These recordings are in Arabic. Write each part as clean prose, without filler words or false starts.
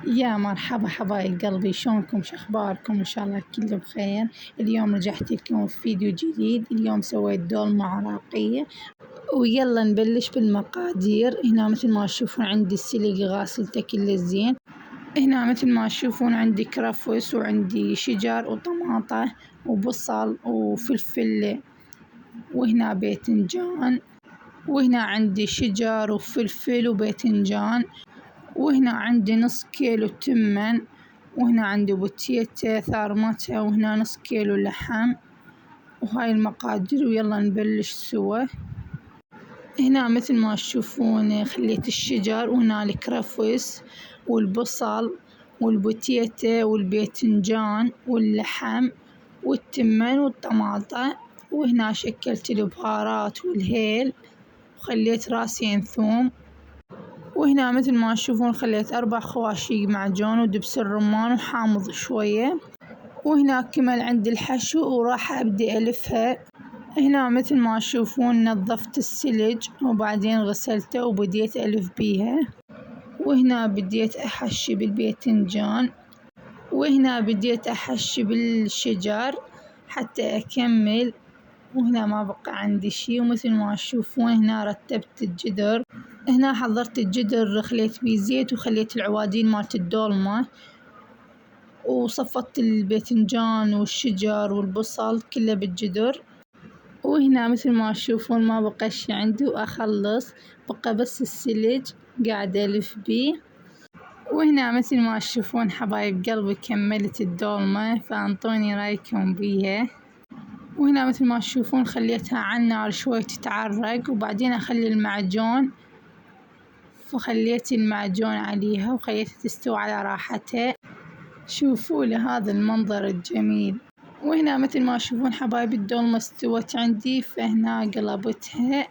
يا مرحبا حبايب قلبي، شلونكم؟ شخباركم؟ إن شاء الله كله بخير. اليوم رجعت لكم في فيديو جديد. اليوم سويت دولمة عراقية، ويلا نبلش بالمقادير. هنا مثل ما تشوفون عندي السلق غاسلته كله زين. هنا مثل ما تشوفون عندي كرفس، وعندي شجر وطماطة وبصل وفلفل، وهنا باذنجان، وهنا عندي شجر وفلفل وباذنجان، وهنا عندي نص كيلو تمن، وهنا عندي بوتيتا ثارمتها، وهنا نص كيلو لحم. وهاي المقادير ويلا نبلش سوا. هنا مثل ما تشوفون خليت الشجر، وهنا الكرفس والبصل والبوتيتا والباذنجان واللحم والتمن والطماطة، وهنا شكلت البهارات والهيل، وخليت راسين ثوم. وهنا مثل ما تشوفون خليت 4 خواشيق معجون ودبس الرمان وحامض شوية. وهنا كمل عندي الحشو وراح أبدي ألفها. هنا مثل ما تشوفون نظفت السلج وبعدين غسلته وبديت ألف بيها. وهنا بديت أحشي بالباذنجان، وهنا بديت أحشي بالشجر حتى أكمل. وهنا ما بقى عندي شي. ومثل ما تشوفون هنا رتبت الجدر. هنا حضرت الجدر، خليت بيه زيت وخليت العوادين مالت الدولمة، وصفت الباذنجان والشجر والبصل كله بالجدر. وهنا مثل ما تشوفون ما بقى شي عندي وأخلص، بقى بس السلج قاعدة ألف بيه. وهنا مثل ما تشوفون حبايب قلبي كملت الدولمة، فانطوني رايكم بيها. وهنا مثل ما تشوفون خليتها على النار شوي تتعرق، وبعدين أخلي المعجون، فخليت المعجون عليها وخليتها تستوي على راحتها. شوفوا لهذا المنظر الجميل. وهنا مثل ما تشوفون حبايب الدولمة استوت عندي، فهنا قلبتها.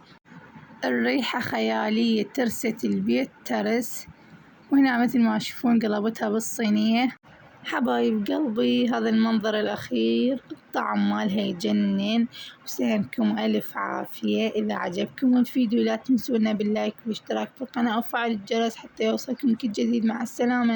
الريحة خيالية، ترست البيت ترس. وهنا مثل ما تشوفون قلبتها بالصينية. حبايب قلبي هذا المنظر الأخير، الطعم مالها يجنن. وسهمكم ألف عافية. إذا عجبكم الفيديو لا تنسونا باللايك والاشتراك في القناة وفعل الجرس حتى يوصلكم كل جديد. مع السلامة.